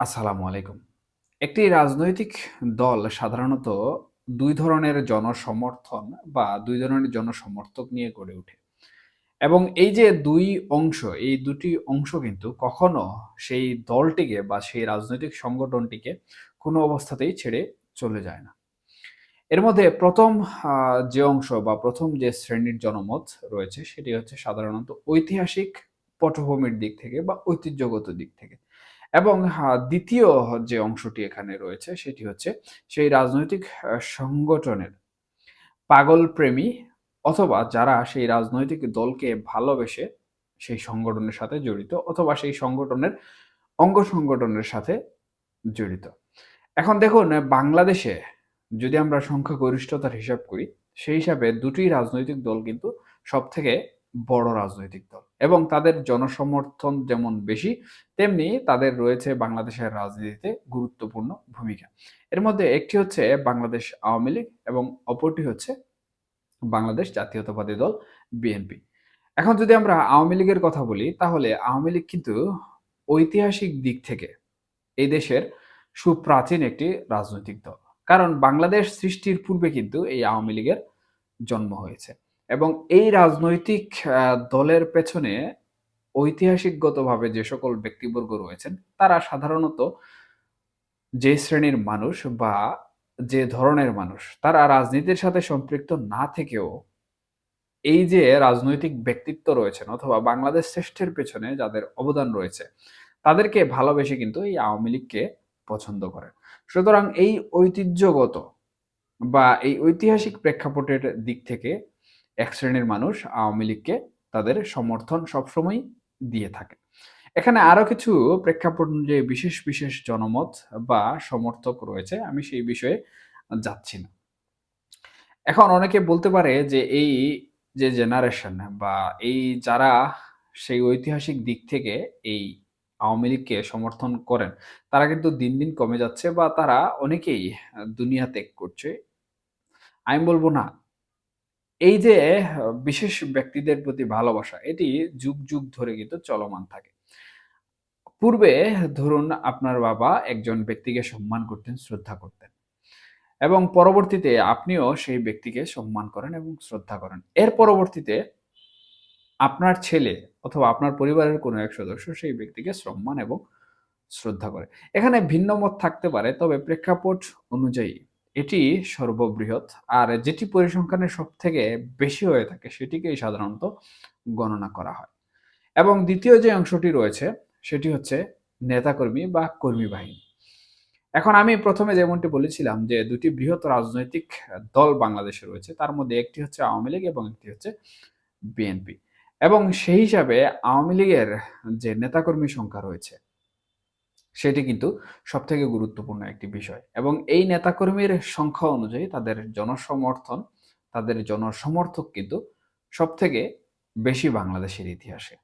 আসসালামু আলাইকুম। একটি রাজনৈতিক দল সাধারণত ২ ধরনের জনসমর্থন বা ২ ধরনের জনসমর্থক নিয়ে গড়ে ওঠে। এবং এই যে ২ অংশ, এই ২ টি অংশ কিন্তু কখনো সেই দলটিকে বা সেই রাজনৈতিক সংগঠনটিকে কোনো অবস্থাতেই ছেড়ে চলে যায় না। এর মধ্যে ১ম যে অংশ বা ১ম যে শ্রেণীর জনমত রয়েছে সেটি হচ্ছে সাধারণত ঐতিহাসিক পটভূমির দিক থেকে বা ঐতিহ্যগত দিক থেকে। এবং ২য় যে অংশটি এখানে রয়েছে সেটি হচ্ছে সেই রাজনৈতিক সংগঠনের পাগলপ্রেমী অথবা যারা সেই রাজনৈতিক দলকে ভালোবেসে সেই সংগঠনের সাথে জড়িত অথবা সেই সংগঠনের অঙ্গ সংগঠনের সাথে জড়িত। এখন দেখুন বাংলাদেশে যদি আমরা সংখ্যাগরিষ্ঠতার হিসাব করি, সেই হিসাবে ২টি রাজনৈতিক দল কিন্তু সবথেকে বড় রাজনৈতিক দল এবং তাদের জনসমর্থন যেমন বেশি, তেমনি তাদের রয়েছে বাংলাদেশের রাজনীতিতে গুরুত্বপূর্ণ ভূমিকা। এর মধ্যে একটি হচ্ছে বাংলাদেশ আওয়ামী লীগ এবং অপরটি হচ্ছে বাংলাদেশ জাতীয়তাবাদী দল বিএনপি। এখন যদি আমরা আওয়ামী লীগের কথা বলি, তাহলে আওয়ামী লীগ কিন্তু ঐতিহাসিক দিক থেকে এই দেশের সুপ্রাচীন একটি রাজনৈতিক দল। কারণ বাংলাদেশ সৃষ্টির পূর্বে কিন্তু এই আওয়ামী লীগের জন্ম হয়েছে। এবং এই রাজনৈতিক দলের পেছনে ঐতিহাসিকগতভাবে যে সকল ব্যক্তিবর্গ রয়েছেন, তারা সাধারণত যে শ্রেণীর মানুষ বা যে ধরনের মানুষ, তারা রাজনীতির সাথে সম্পৃক্ত না থেকেও এই যে রাজনৈতিক ব্যক্তিত্ব রয়েছেন অথবা বাংলাদেশ শ্রেষ্ঠের পেছনে যাদের অবদান রয়েছে, তাদেরকে ভালোবেসে কিন্তু এই আওয়ামী লীগকে পছন্দ করেন। সুতরাং এই ঐতিহ্যগত বা এই ঐতিহাসিক প্রেক্ষাপটের দিক থেকে এক শ্রেণীর মানুষ আওয়ামী লীগকে তাদের সমর্থন সবসময়ই দিয়ে থাকে। এখানে আরো কিছু প্রেক্ষাপট অনুযায়ী বিশেষ জনমত বা সমর্থক রয়েছে। আমি সেই বিষয়ে যাচ্ছি না। এখন অনেকে বলতে পারে যে এই যে জেনারেশন বা এই যারা সেই ঐতিহাসিক দিক থেকে এই আওয়ামী লীগকে সমর্থন করেন, তারা কিন্তু দিন কমে যাচ্ছে বা তারা অনেকেই দুনিয়া ত্যাগ করছে। আমি বলব না। এই যে বিশেষ ব্যক্তিদের প্রতি ভালোবাসা, এটি যুগ ধরে কিন্তু চলমান থাকে। পূর্বে ধরুন আপনার বাবা একজন ব্যক্তিকে সম্মান করতেন, শ্রদ্ধা করতেন। এবং পরবর্তীতে আপনিও সেই ব্যক্তিকে সম্মান করেন এবং শ্রদ্ধা করেন। এর পরবর্তীতে আপনার ছেলে অথবা আপনার পরিবারের কোনো এক সদস্য সেই ব্যক্তিকে সম্মান এবং শ্রদ্ধা করে। এখানে ভিন্ন মত থাকতে পারে, তবে প্রেক্ষাপট অনুযায়ী এটি সর্ববৃহৎ। আর যেটি পরিসংখ্যানে সবথেকে বেশি হয়ে থাকে সেটিকেই সাধারণত গণনা করা হয়। এবং ২য় যে অংশটি রয়েছে সেটি হচ্ছে নেতাকর্মী বা কর্মী বাহিনী। এখন আমি ১ম এ যেমনটি বলেছিলাম যে ২ টি বৃহৎ রাজনৈতিক দল বাংলাদেশে রয়েছে। তার মধ্যে একটি হচ্ছে আওয়ামী লীগ এবং একটি হচ্ছে বিএনপি। এবং সেই হিসাবে আওয়ামী লীগের যে নেতাকর্মী সংখ্যা রয়েছে, সেটি কিন্তু সবথেকে গুরুত্বপূর্ণ একটি বিষয়। এবং এই নেতাকর্মীর সংখ্যা অনুযায়ী তাদের জনসমর্থন, তাদের জনসমর্থক কিন্তু সবথেকে বেশি বাংলাদেশের ইতিহাসে।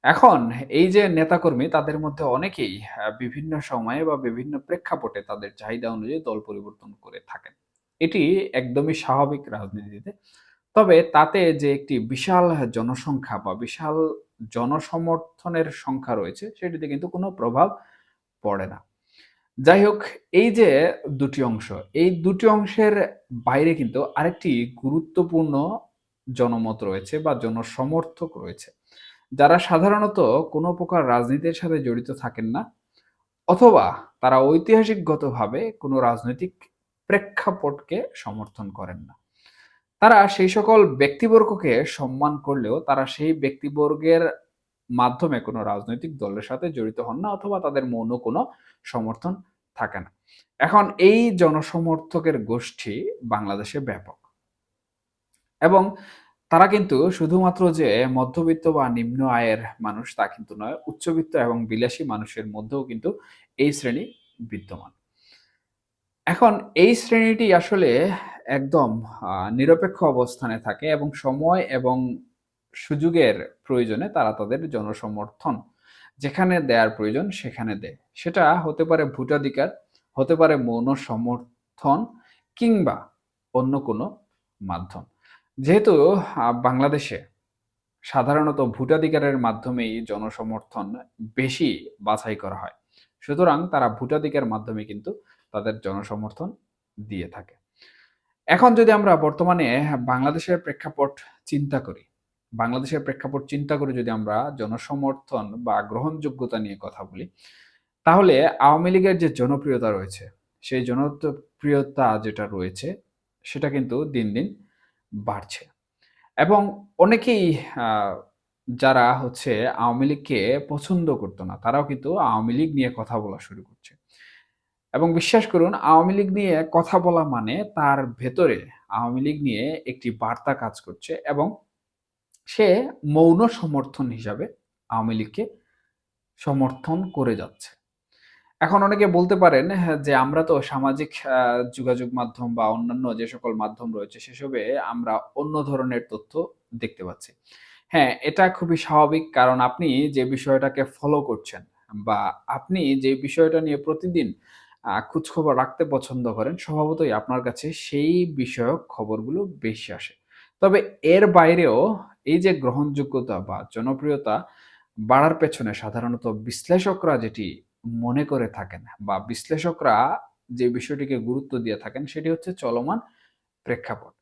এখন এই যে নেতাকর্মী তাদের মধ্যে অনেকেই বিভিন্ন সময়ে বা বিভিন্ন প্রেক্ষাপটে তাদের চাহিদা অনুযায়ী দল পরিবর্তন করে থাকেন। এটি একদমই স্বাভাবিক রাজনীতিতে। তবে তাতে যে একটি বিশাল জনসংখ্যা বা বিশাল জনসমর্থনের সংখ্যা রয়েছে সেটিতে কিন্তু কোনো প্রভাব পড়ে না। যাই হোক, এই যে ২ টি অংশ, এই ২ টি অংশের বাইরে কিন্তু আরেকটি গুরুত্বপূর্ণ জনমত রয়েছে বা জনসমর্থক রয়েছে। যারা সাধারণত কোনো প্রকার রাজনীতির সাথে জড়িত থাকেন না অথবা তারা ঐতিহাসিকগতভাবে কোনো রাজনৈতিক প্রেক্ষাপটকে সমর্থন করেন না। তারা সেই সকল ব্যক্তিবর্গকে সম্মান করলেও তারা সেই ব্যক্তিবর্গের মাধ্যমে কোনো রাজনৈতিক দলের সাথে জড়িত হন না অথবা তাদের মৌন কোনো সমর্থন থাকে না। এখন এই জনসমর্থকের গোষ্ঠী বাংলাদেশে ব্যাপক এবং তারা কিন্তু শুধুমাত্র যে মধ্যবিত্ত বা নিম্ন আয়ের মানুষ তা কিন্তু নয়। উচ্চবিত্ত এবং বিলাসী মানুষের মধ্যেও কিন্তু এই শ্রেণী বিদ্যমান। এখন এই শ্রেণীটি আসলে একদম নিরপেক্ষ অবস্থানে থাকে এবং সময় এবং সুযোগের প্রয়োজনে তারা তাদের জনসমর্থন যেখানে দেয়ার প্রয়োজন সেখানে দেয়। সেটা হতে পারে ভোটাধিকার, হতে পারে মৌন সমর্থন কিংবা অন্য কোনো মাধ্যম। যেহেতু বাংলাদেশে সাধারণত ভোটাধিকারের মাধ্যমেই জনসমর্থন বেশি বাছাই করা হয়। সুতরাং তারা ভোটাধিকার মাধ্যমে কিন্তু তাদের জনসমর্থন দিয়ে থাকে। এখন যদি আমরা বর্তমানে বাংলাদেশের প্রেক্ষাপট চিন্তা করি, বাংলাদেশের প্রেক্ষাপট চিন্তা করে যদি আমরা জনসমর্থন বা গ্রহণযোগ্যতা নিয়ে কথা বলি, তাহলে আওয়ামী লীগের যে জনপ্রিয়তা রয়েছে, সেই জনপ্রিয়তা যেটা রয়েছে সেটা কিন্তু দিন, দিন বাড়ছে। এবং অনেকেই আ যারা হচ্ছে আওয়ামী লীগকে পছন্দ করত না, তারাও কিন্তু আওয়ামী লীগ নিয়ে কথা বলা শুরু করছে। এবং বিশ্বাস করুন আওয়ামী লীগ নিয়ে কথা বলা মানে তার ভেতরে আওয়ামী লীগ নিয়ে একটি বার্তা কাজ করছে এবং সে মৌন সমর্থন হিসাবে আওয়ামী লীগকে সমর্থন করে যাচ্ছে। এখন অনেকে বলতে পারেন হ্যাঁ, যে আমরা তো সামাজিক যোগাযোগ মাধ্যম বা অন্যান্য যে সকল মাধ্যম রয়েছে সেসবে আমরা অন্য ধরনের তথ্য দেখতে পাচ্ছি। হ্যাঁ, এটা খুবই স্বাভাবিক কারণ আপনি যে বিষয়টাকে ফলো করছেন বা আপনি যে বিষয়টা নিয়ে প্রতিদিন খোঁজখবর রাখতে পছন্দ করেন, স্বভাবতই আপনার কাছে সেই বিষয়ক খবরগুলো বেশি আসে। তবে এর বাইরেও এই যে গ্রহণযোগ্যতা বা জনপ্রিয়তা বাড়ার পেছনে সাধারণত বিশ্লেষকরা যেটি মনে করে থাকেন বা বিশ্লেষকরা যে বিষয়টিকে গুরুত্ব দিয়ে থাকেন সেটি হচ্ছে চলমান প্রেক্ষাপট।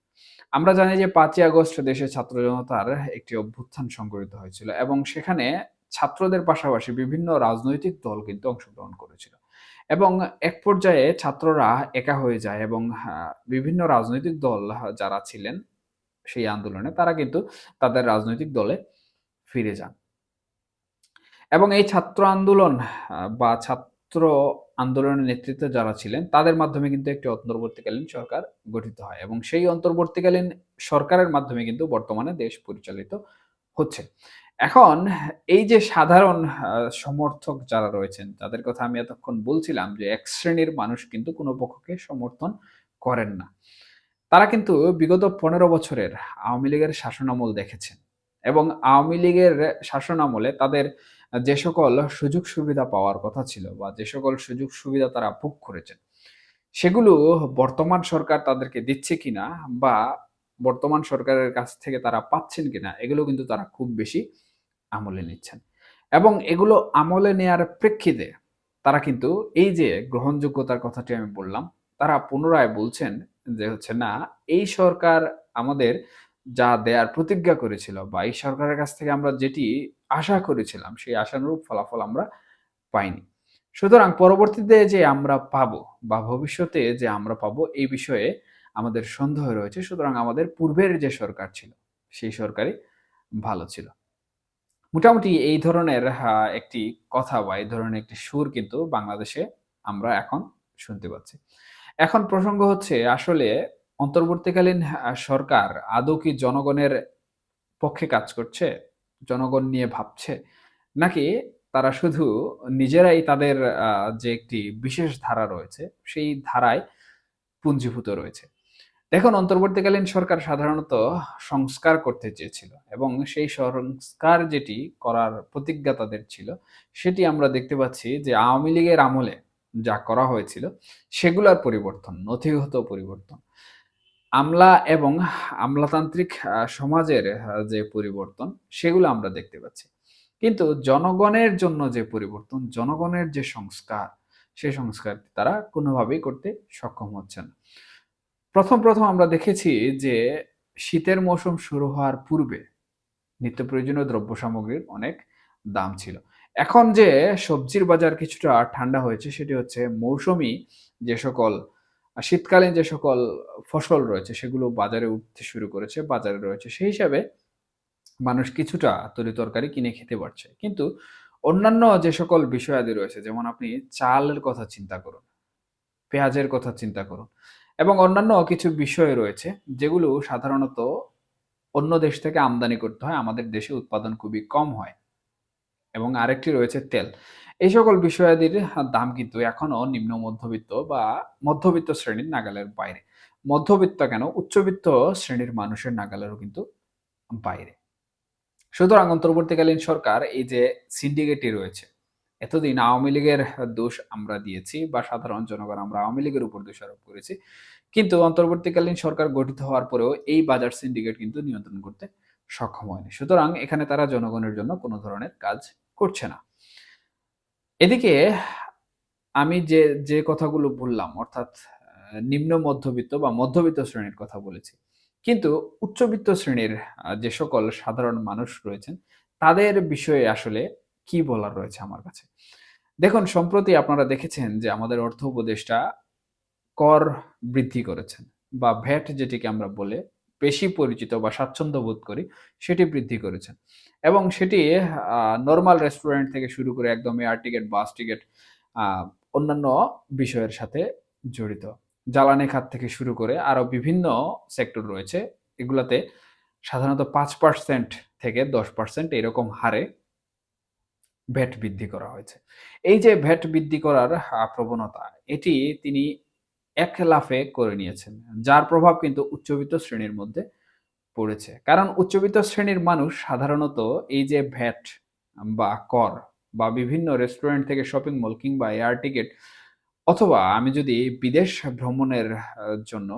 আমরা জানি যে ৫ই আগস্ট দেশের ছাত্র জনতার একটি অভ্যুত্থান সংঘটিত হয়েছিল এবং সেখানে ছাত্রদের পাশাপাশি বিভিন্ন রাজনৈতিক দল কিন্তু অংশগ্রহণ করেছিল। এবং এক পর্যায়ে ছাত্ররা একা হয়ে যায় এবং বিভিন্ন রাজনৈতিক দল যারা ছিলেন সেই আন্দোলনে তারা কিন্তু তাদের রাজনৈতিক দলে ফিরে যান। এবং এই ছাত্র আন্দোলন বা ছাত্র আন্দোলনের নেতৃত্বে যারা ছিলেন, তাদের মাধ্যমে কিন্তু একটি অন্তর্বর্তীকালীন সরকার গঠিত হয় এবং সেই অন্তর্বর্তীকালীন সরকারের মাধ্যমে কিন্তু বর্তমানে দেশ পরিচালিত হচ্ছে। এখন এই যে সাধারণ সমর্থক যারা রয়েছেন, যাদের কথা আমি এতক্ষণ বলছিলাম যে, এক শ্রেণীর মানুষ কিন্তু কোন পক্ষকে সমর্থন করেন না। তারা কিন্তু বিগত ১৫ বছরের আওয়ামী লীগের শাসনামল দেখেছেন এবং আওয়ামী লীগের শাসনামলে তাদের যে সকল সুযোগ সুবিধা পাওয়ার কথা ছিল বা যে সকল সুযোগ সুবিধা তারা ভোগ করেছেন, সেগুলো বর্তমান সরকার তাদেরকে দিচ্ছে কিনা বা বর্তমান সরকারের কাছ থেকে তারা পাচ্ছেন কিনা, এগুলো কিন্তু তারা খুব বেশি আমলে নিচ্ছেন। এবং এগুলো আমলে নেয়ার প্রেক্ষিতে তারা কিন্তু এই যে গ্রহণযোগ্যতার কথাটি আমি বললাম, তারা পুনরায় বলছেন যে হচ্ছে না, এই সরকার আমাদের যা দেয়ার প্রতিজ্ঞা করেছিল বা এই সরকারের কাছ থেকে আমরা যেটি আশা করেছিলাম, সেই আশানুরূপ ফলাফল আমরা পাইনি। সুতরাং পরবর্তীতে যে আমরা পাবো বা ভবিষ্যতে যে আমরা পাবো এই বিষয়ে আমাদের সন্দেহ রয়েছে। সুতরাং আমাদের পূর্বের যে সরকার ছিল, সেই সরকারই ভালো ছিল। মোটামুটি এই ধরনের একটি কথা বা এই ধরনের একটি সুর কিন্তু বাংলাদেশে আমরা এখন শুনতে পাচ্ছি। এখন প্রসঙ্গ হচ্ছে আসলে অন্তর্বর্তীকালীন সরকার আদৌ কি জনগণের পক্ষে কাজ করছে? জনগণ নিয়ে ভাবছে? নাকি তারা শুধু নিজেরাই তাদের যে একটি বিশেষ ধারা রয়েছে, সেই ধারায় পুঞ্জীভূত রয়েছে? দেখুন অন্তর্বর্তীকালীন সরকার সাধারণত সংস্কার করতে চেয়েছিল এবং সেই সংস্কার যেটি করার প্রতিজ্ঞা তাদের ছিল, সেটি আমরা দেখতে পাচ্ছি যে আওয়ামী লীগের আমলে যা করা হয়েছিল, সেগুলার পরিবর্তন, নথিগত পরিবর্তন। আমলা এবং আমলাতান্ত্রিক সমাজের যে পরিবর্তন, সেগুলো আমরা দেখতে পাচ্ছি। কিন্তু জনগণের জন্য যে পরিবর্তন, জনগণের যে সংস্কার, সেই সংস্কারটি তারা কোনোভাবেই করতে সক্ষম হচ্ছে না। ১ম আমরা দেখেছি যে শীতের মৌসুম শুরু হওয়ার পূর্বে নিত্য প্রয়োজনীয় দ্রব্য সামগ্রীর অনেক দাম ছিল। এখন যে সবজির বাজার কিছুটা ঠান্ডা হয়েছে সেটি হচ্ছে মৌসুমী যে সকল শীতকালীন যে সকল ফসল রয়েছে সেগুলো বাজারে উঠতে শুরু করেছে, বাজারে রয়েছে। সেই হিসাবে মানুষ কিছুটা তরিতরকারি কিনে খেতে পারছে। কিন্তু অন্যান্য যে সকল বিষয়াদি রয়েছে যেমন আপনি চালের কথা চিন্তা করুন, পেঁয়াজের কথা চিন্তা করুন এবং অন্যান্য কিছু বিষয় রয়েছে যেগুলো সাধারণত অন্য দেশ থেকে আমদানি করতে হয়। আমাদের দেশে উৎপাদন খুবই কম হয় এবং আরেকটি রয়েছে তেল। এই সকল বিষয়াদির দাম কিন্তু এখনো নিম্ন মধ্যবিত্ত বা মধ্যবিত্ত শ্রেণীর নাগালের বাইরে। মধ্যবিত্ত কেন উচ্চবিত্ত শ্রেণীর মানুষের নাগালেরও কিন্তু বাইরে। সুতরাং অন্তর্বর্তীকালীন সরকার এই যে সিন্ডিকেটই রয়েছে, এতদিন আওয়ামী লীগের দোষ আমরা দিয়েছি বা সাধারণ জনগণ আমরা আওয়ামী লীগের উপর দোষারোপ করেছি। কিন্তু অন্তর্বর্তীকালীন সরকার গঠিত হওয়ার পরেও এই বাজার সিন্ডিকেট কিন্তু নিয়ন্ত্রণ করতে সক্ষম হয়নি। সুতরাং এখানে তারা জনগণের জন্য কোন ধরনের কাজ করছে না। এদিকে আমি যে কথাগুলো বললাম অর্থাৎ নিম্ন মধ্যবিত্ত বা মধ্যবিত্ত শ্রেণীর কথা বলেছি। কিন্তু উচ্চবিত্ত শ্রেণীর যে সকল সাধারণ মানুষ রয়েছেন, তাদের বিষয়ে আসলে কি বলার রয়েছে আমার কাছে? দেখুন, সম্প্রতি আপনারা দেখেছেন যে আমাদের অর্থ উপদেষ্টা কর বৃদ্ধি করেছেন বা ভ্যাট যেটিকে আমরা বলে বেশি পরিচিত বা স্বাচ্ছন্দ্য বোধ করি, সেটি বৃদ্ধি করেছেন। এবং সেটি নরমাল রেস্টুরেন্ট থেকে শুরু করে একদম এয়ার টিকেট, বাস টিকেট, আ অন্যান্য বিষয়ের সাথে জড়িত। জ্বালানি খাত থেকে শুরু করে আরো বিভিন্ন সেক্টর রয়েছে। এগুলাতে সাধারণত ৫% থেকে ১০% এরকম হারে ভ্যাট বৃদ্ধি করা হয়েছে। এই যে ভ্যাট বৃদ্ধি করার প্রবণতা, এটি তিনি এক লাফে করে নিয়েছেন। যার প্রভাব কিন্তু উচ্চবিত্ত শ্রেণীর মধ্যে পড়েছে। কারণ উচ্চবিত্ত শ্রেণীর মানুষ সাধারণত এই যে ভ্যাট বা কর বা বিভিন্ন রেস্টুরেন্ট থেকে শপিং মল কিংবা এয়ার টিকেট অথবা আমি যদি বিদেশ ভ্রমণের জন্য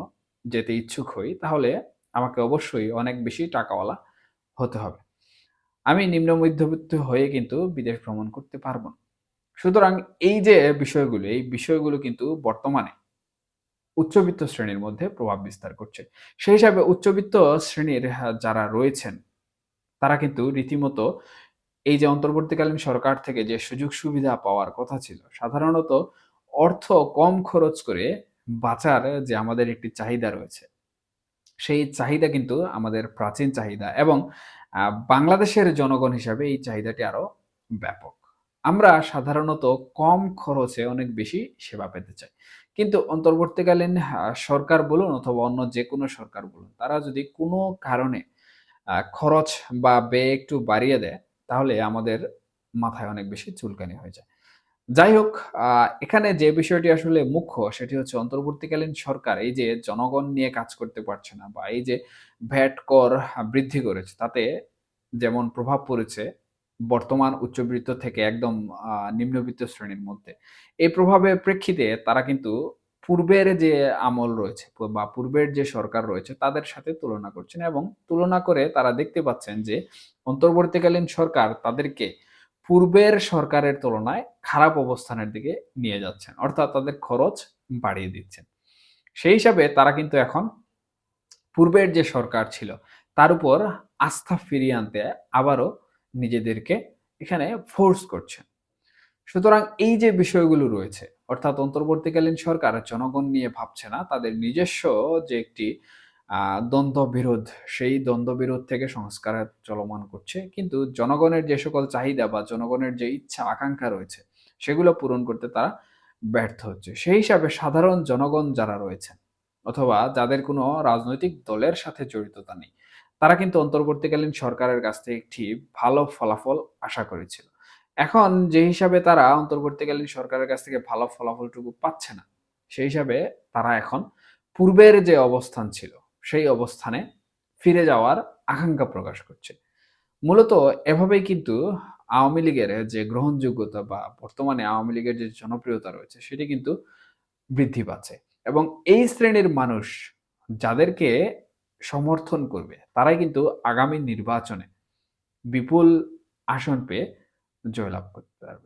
যেতে ইচ্ছুক হই, তাহলে আমাকে অবশ্যই অনেক বেশি টাকাওয়ালা হতে হবে। আমি নিম্ন মধ্যবিত্ত হয়ে কিন্তু বিদেশ ভ্রমণ করতে পারব না। সুতরাং এই যে বিষয়গুলো, এই বিষয়গুলো কিন্তু বর্তমানে উচ্চবিত্ত শ্রেণীর মধ্যে প্রভাব বিস্তার করছে। সেই হিসাবে উচ্চবিত্ত শ্রেণীর যারা রয়েছেন, তারা কিন্তু রীতিমতো এই যে অন্তর্বর্তীকালীন সরকার থেকে যে সুযোগ সুবিধা পাওয়ার কথা ছিল, সাধারণত অর্থ কম খরচ করে বাঁচার যে আমাদের একটি চাহিদা রয়েছে, সেই চাহিদা কিন্তু আমাদের প্রাচীন চাহিদা এবং বাংলাদেশের জনগণ হিসাবে এই চাহিদাটি আরো ব্যাপক। আমরা সাধারণত কম খরচে অনেক বেশি সেবা পেতে চাই। কিন্তু অন্তর্বর্তীকালীন সরকার বলুন অথবা অন্য যেকোনো সরকার বলুন, তারা যদি কোনো কারণে খরচ বা ব্যয় একটু বাড়িয়ে দেয়, তাহলে আমাদের মাথায় অনেক বেশি চুলকানি হয়ে যায়। যাই হোক, আ এখানে যে বিষয়টি আসলে মুখ্য সেটি হচ্ছে অন্তর্বর্তীকালীন সরকার এই যে জনগণ নিয়ে কাজ করতে পারছে না বা এই যে ভ্যাট কর বৃদ্ধি করেছে, তাতে যেমন প্রভাব পড়েছে বর্তমান উচ্চবিত্ত থেকে একদম নিম্নবিত্ত শ্রেণীর মধ্যে। এই প্রভাবের প্রেক্ষিতে তারা কিন্তু পূর্বের যে আমল রয়েছে বা পূর্বের যে সরকার রয়েছে তাদের সাথে তুলনা করছেন এবং তুলনা করে তারা দেখতে পাচ্ছেন যে অন্তর্বর্তীকালীন সরকার তাদেরকে পূর্বের সরকারের তুলনায় খারাপ অবস্থানের দিকে নিয়ে যাচ্ছেন। অর্থাৎ তাদের খরচ বাড়িয়ে দিচ্ছেন। সেই হিসাবে তারা কিন্তু এখন পূর্বের যে সরকার ছিল তার উপর আস্থা ফিরিয়ে আনতে আবারও নিজেদেরকে এখানে ফোর্স করছেন। সুতরাং এই যে বিষয়গুলো রয়েছে, অর্থাৎ অন্তর্বর্তীকালীন সরকার জনগণ নিয়ে ভাবছে না। তাদের নিজস্ব যে একটি দ্বন্দ্ববিরোধ, সেই দ্বন্দ্ববিরোধ থেকে সংস্কার চলমান করছে। কিন্তু জনগণের যে সকল চাহিদা বা জনগণের যে ইচ্ছা আকাঙ্ক্ষা রয়েছে, সেগুলো পূরণ করতে তারা ব্যর্থ হচ্ছে। সেই হিসাবে সাধারণ জনগণ যারা রয়েছেন অথবা যাদের কোনো রাজনৈতিক দলের সাথে জড়িততা নেই, তারা কিন্তু অন্তর্বর্তীকালীন সরকারের কাছ থেকে একটি ভালো ফলাফল আশা করেছিল। এখন যে হিসাবে তারা অন্তর্বর্তীকালীন সরকারের কাছ থেকে ভালো ফলাফলটুকু পাচ্ছে না, সেই হিসাবে তারা এখন পূর্বের যে অবস্থান ছিল, সেই অবস্থানে ফিরে যাওয়ার আকাঙ্ক্ষা প্রকাশ করছে। মূলত এভাবেই কিন্তু আওয়ামী লীগের যে গ্রহণযোগ্যতা বা বর্তমানে আওয়ামী লীগের যে জনপ্রিয়তা রয়েছে, সেটি কিন্তু বৃদ্ধি পাচ্ছে। এবং এই শ্রেণীর মানুষ যাদেরকে সমর্থন করবে, তারাই কিন্তু আগামী নির্বাচনে বিপুল আসন পেয়ে জয়লাভ করতে পারবে।